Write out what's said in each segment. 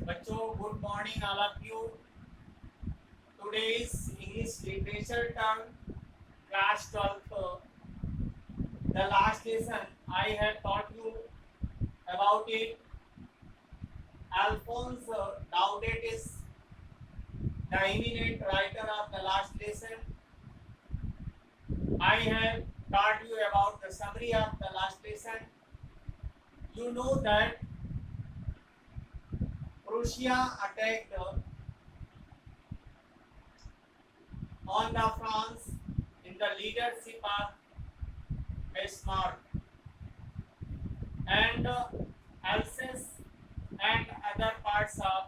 बच्चों good morning all of you. Today is English literature term class 12th. The last lesson I have taught you about it. Alphonse Daudet is the eminent writer of the last lesson. I have taught you about the summary of the last lesson. You know that Prussia attacked on the France in the leadership of Bismarck, and Alsace and other parts of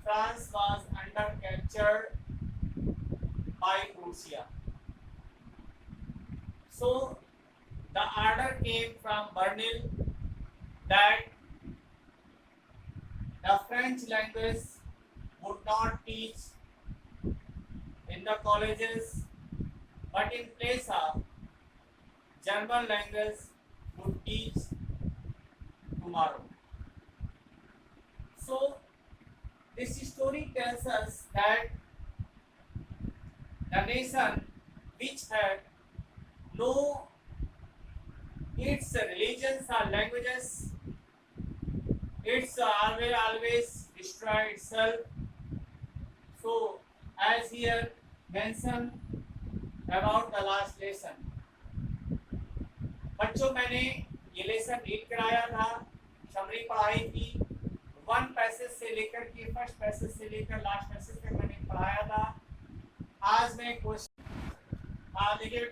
France was under captured by Prussia. So the order came from Bernil that the French language would not teach in the colleges, but in place of German language would teach tomorrow. So this story tells us that the nation which had no its religions or languages, it's always destroy itself. So as here mentioned about the last lesson, बच्चों मैंने ये lesson read कराया था, summary पढ़ाई थी, one passage से लेकर के फर्स्ट पैसेज से लेकर लास्ट पैसेज तक मैंने पढ़ाया था। आज मैं क्वेश्चन देखिए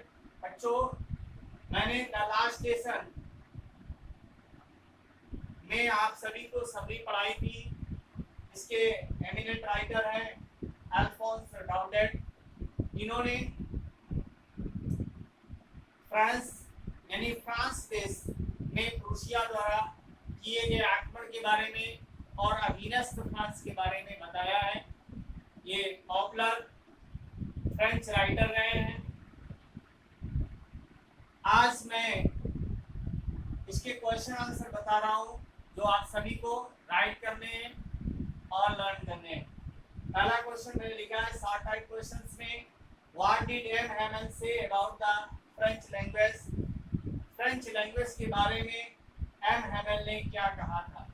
बच्चों, मैंने द लास्ट लेसन में आप सभी को समरी पढ़ाई थी। इसके एमिनेंट राइटर हैं अल्फोंस डाउडेट। इन्होंने फ्रांस यानी फ्रांस देश में प्रूशिया द्वारा किए गए आक्रमण के बारे में और अधीनस्थ फ्रांस के बारे में बताया है। ये पॉपुलर फ्रेंच राइटर रहे हैं। आज मैं इसके क्वेश्चन आंसर बता रहा हूँ जो आप सभी को राइट करने हैं और लर्न करने हैं। पहला क्वेश्चन मैंने लिखा है शॉर्ट टाइप क्वेश्चंस में, what did M Hamel say about the French language. French language के बारे में एम हैमल ने क्या कहा था।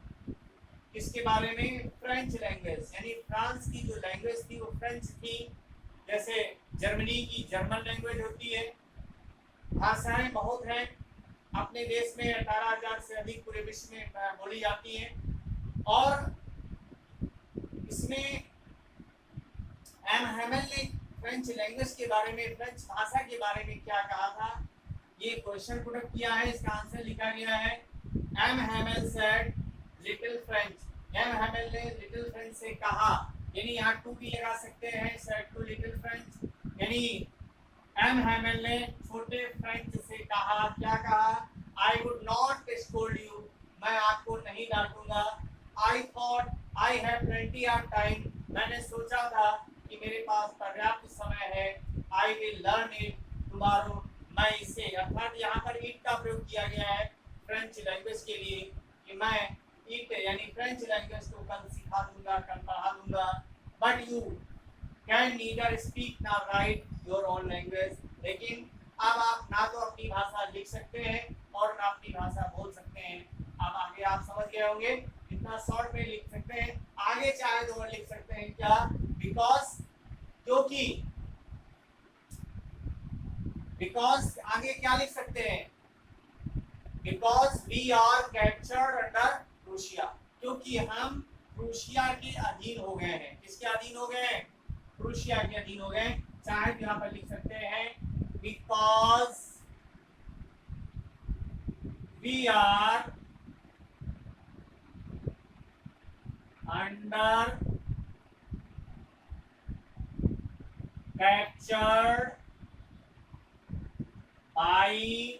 किसके बारे में? फ्रेंच लैंग्वेज, यानी फ्रांस की जो लैंग्वेज थी वो फ्रेंच थी। जैसे जर्मनी की जर्मन लैंग्वेज होती है। भाषाएं बहुत हैं, अपने देश में 18,000 से अधिक पूरे विश्व में बोली जाती हैं। और इसमें एम हैमल ने फ्रेंच लैंग्वेज के बारे में, फ्रेंच भाषा के बारे में क्या कहा था, ये क्वेश्चन पुट अप किया है। इसका आंसर लिखा गया है M Hamel said little French. M Hamel ने लिटिल फ्रेंच से कहा, यानी यहाँ टू भी लगा सकते हैं, सेड टू लिटिल फ्रेंच, यानी एम हैमल ने छोटे फ्रेंच से कहा। क्या कहा? I would not scold you, मैं आपको नहीं डांटूंगा। I thought I have plenty of time, मैंने सोचा था कि मेरे पास पर्याप्त समय है। I will learn it tomorrow, मैं इसे, अर्थात यहाँ पर इट का प्रयोग किया गया है फ्रेंच लैंग्वेज के लिए कि मैं इट यानी फ्रेंच लैंग्वेज को कल सिखा दूंगा, कल पढ़ा दूंगा। But you can neither speak ना राइट योर ओन लैंग्वेज, लेकिन अब आप ना तो अपनी भाषा लिख सकते हैं और ना अपनी भाषा बोल सकते हैं। अब आगे आप समझ गए होंगे, इतना शॉर्ट में लिख सकते हैं, आगे चाहे तो और लिख सकते हैं। क्या? बिकॉज, क्योंकि, बिकॉज आगे क्या लिख सकते हैं? Because we are captured under Prussia, क्योंकि हम प्रूशिया के अधीन हो गए हैं। किसके अधीन हो गए हैं? प्रूशिया के अधीन हो गए। चाहे तो यहाँ पर लिख सकते हैं because we are under captured by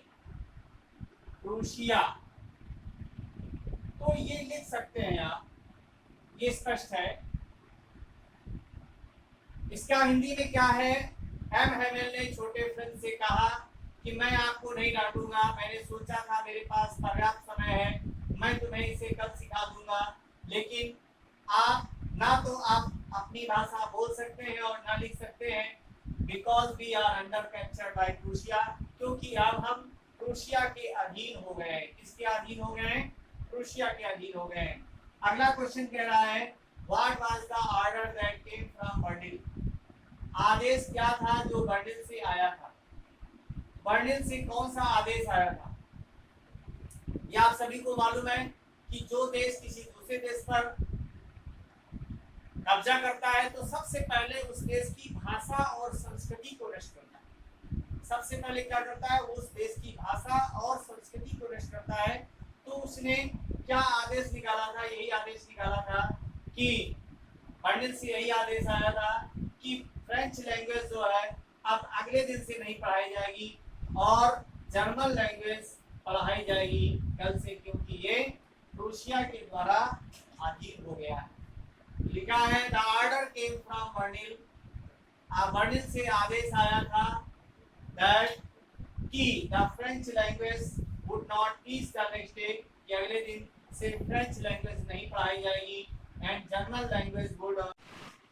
Prussia. तो ये लिख सकते हैं आप, ये स्पष्ट है। इसका हिंदी में क्या है? एम हैमल ने छोटे फ्रेंच से कहा कि मैं आपको नहीं डांटूंगा, मैंने सोचा था मेरे पास पर्याप्त समय है, मैं तुम्हें इसे कल सिखा दूंगा। लेकिन आप ना तो आप अपनी भाषा बोल सकते हैं और ना लिख सकते हैं, because we are under capture by Prussia, क्योंकि अब हम प्रूशिया के अधीन हो गए हैं। किसके अधीन हो गए हैं? प्रूशिया के अधीन हो गए हैं। अगला क्वेश्चन कह रहा है what was the order that came from Berlin. आदेश क्या था जो बर्लिन से आया था? बर्लिन से कौन सा आदेश आया था? ये आप सभी को मालूम है कि जो देश किसी दूसरे देश पर कब्जा करता है तो सबसे पहले उस देश की भाषा और संस्कृति को नष्ट करता है। सबसे पहले क्या करता है? उस देश की भाषा और संस्कृति को नष्ट करता है। तो उसने क्या आदेश निकाला था? यही आदेश निकाला था कि बर्लिन से यही आदेश आया था कि फ्रेंच लैंग्वेज जो है अब अगले दिन से नहीं पढ़ाई जाएगी और जर्मन लैंग्वेज पढ़ाई जाएगी कल से, क्योंकि ये रूसिया के द्वारा अधीन हो गया है। लिखा है the order came from Berlin. Berlin से आदेश आया था दैट कि the French language would not teach the next day, कि अगले दिन से फ्रेंच लैंग्वेज नहीं पढ़ाई जाएगी एंड जर्मन लैंग्वेज वुड।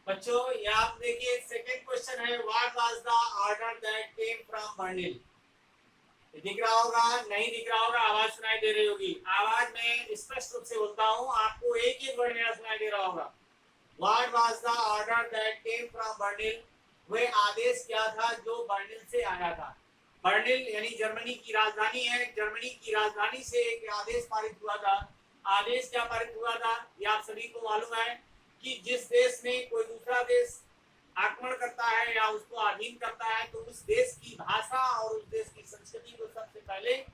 बच्चों ये आप देखिए सेकंड क्वेश्चन है what was the order that came from Berlin. दिख रहा होगा? नहीं दिख रहा होगा? आवाज सुनाई दे रही होगी। आवाज में स्पष्ट रूप से बोलता हूँ, आपको एक एक वर्ड मेरा सुनाई दे रहा होगा। What was the order that came from Berlin? वह आदेश क्या था जो बर्लिन से आया था? बर्लिन यानी जर्मनी की राजधानी है। जर्मनी की राजधानी से एक आदेश पारित हुआ था। आदेश क्या पारित हुआ था? ये आप सभी को मालूम है कि जिस देश में कोई दूसरा देश आक्रमण करता है या उसको अधीन करता है तो उस देश की भाषा और उस देश की संस्कृति को सबसे पहले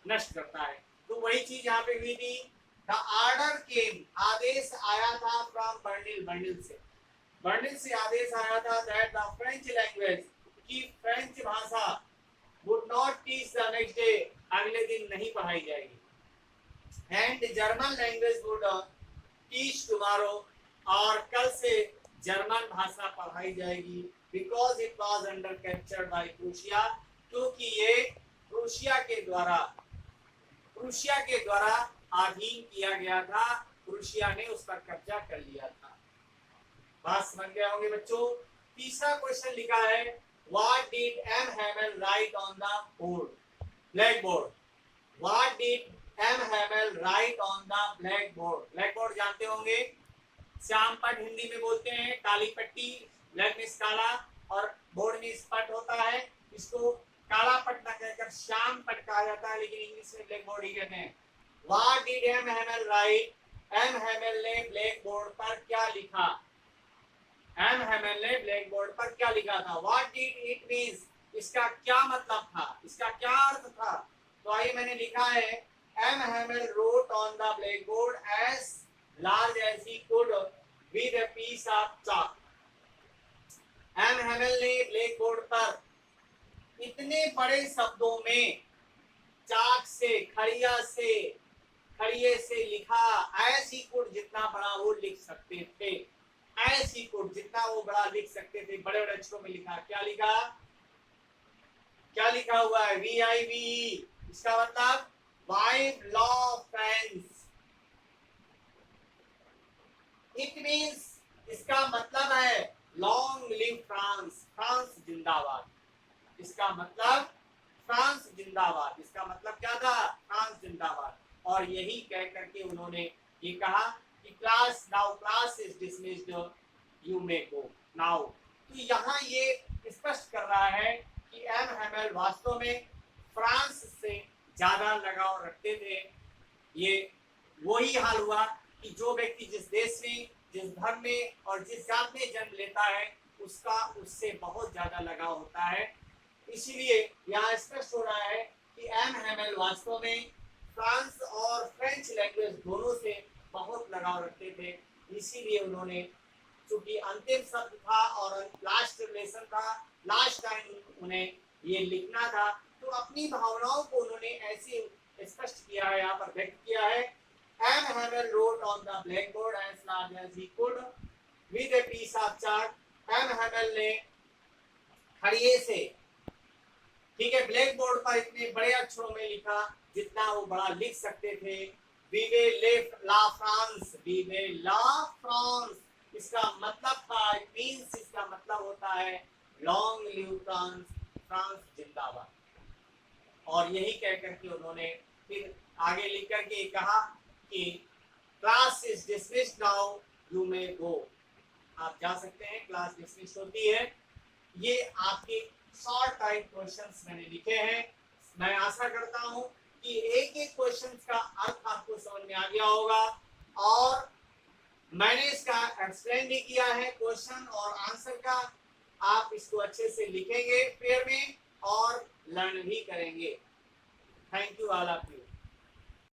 नष्ट करता है। तो वही चीज यहाँ पे हुई थी। द ऑर्डर केम, आदेश आया था फ्रॉम बर्लिन, बर्लिन से। बर्लिन से आदेश आया था दैट द फ्रेंच लैंग्वेज, की फ्रेंच भाषा would not teach the next day, अगले दिन नहीं पढ़ाई जाएगी, and German language would teach tomorrow, और कल से जर्मन भाषा पढ़ाई जाएगी, because it was under captured by Prussia, क्योंकि ये प्रूशिया के द्वारा अधीन किया गया था। प्रूशिया ने उस पर कब्जा कर लिया था। बात समझ गए होंगे बच्चों। तीसरा क्वेश्चन लिखा है what did M Hamel write on the board, blackboard. What did M Hamel write on the blackboard. Blackboard जानते होंगे, श्याम पट हिंदी में बोलते हैं, काली पट्टी, ब्लैक मीन्स काला और बोर्ड मीन्स पट होता है। इसको काला पट ना कहकर श्याम पट कहा जाता है, लेकिन इंग्लिश में ब्लैक बोर्ड ही कहते हैं। What did M Hamel write, M Hamel ने ब्लैक बोर्ड पर क्या लिखा? एम हैमेल ने ब्लैक बोर्ड पर क्या लिखा था? व्हाट डिड इट मीन्स, इसका क्या मतलब था, इसका क्या अर्थ था? तो आइए मैंने लिखा है M Hamel wrote on the blackboard as large as he could with a piece of chalk। M Hamel ने ब्लैक बोर्ड पर इतने बड़े शब्दों में चाक से, खड़िए से लिखा, एज ही कुड, जितना बड़ा वो लिख सकते थे, एज ही कुड, जितना वो बड़ा लिख सकते थे, बड़े बड़े अक्षरों में लिखा। क्या लिखा? क्या लिखा हुआ है? VIVE, इसका मतलब वाइव लॉ फ्रांस। इट मीन्स, इसका मतलब है लॉन्ग लिव फ्रांस, फ्रांस जिंदाबाद। इसका मतलब फ्रांस जिंदाबाद। इसका मतलब क्या था? फ्रांस जिंदाबाद। और यही कह करके उन्होंने ये कहा कि class now, class is dismissed, you may go now. तो यहाँ ये स्पष्ट कर रहा है कि एम हैमेल वास्तव में फ्रांस से ज्यादा लगाव रखते थे। ये वही हाल हुआ कि जो व्यक्ति जिस देश में, जिस धर्म में और जिस जात में जन्म लेता है उसका उससे बहुत ज्यादा लगाव होता है। इसीलिए यहाँ स्पष्ट हो रहा है कि एम हैमेल वास्तव में फ्रांस और फ्रेंच लैंग्वेज दोनों से बहुत लगाव रखते थे। इसीलिए उन्होंने, चूंकि अंतिम शब्द था और लास्ट रिलेशन था, लास्ट टाइम उन्हें ये लिखना था, तो अपनी भावनाओं को उन्होंने ऐसे स्पष्ट किया है, यहाँ पर व्यक्त किया है। M. Hamel wrote on the blackboard as large as he could with a piece of chalk। M. Hamel ने खड़िए से, ठीक है, ब्लैक बोर्ड पर इतने बड़े अक्षरों में लिखा जितना वो बड़ा लिख सकते थे, विवे ला फ्रांस, विवे ला फ्रांस, इसका मतलब था, इट मींस, इसका मतलब होता है लॉन्ग लिव फ्रांस, फ्रांस जिंदाबाद। और यही कह करके उन्होंने फिर आगे लिख करके कहा कि class is dismissed now, you may go, आप जा सकते हैं, क्लास डिसमिस होती है। ये आपके शॉर्ट टाइप क्वेश्चंस मैंने लिखे हैं। मैं आशा करता हूं कि एक एक क्वेश्चन का अर्थ आपको समझ में आ गया होगा, और मैंने इसका एक्सप्लेन भी किया है क्वेश्चन और आंसर का। आप इसको अच्छे से लिखेंगे पेयर में और लर्न भी करेंगे। Thank you all of you.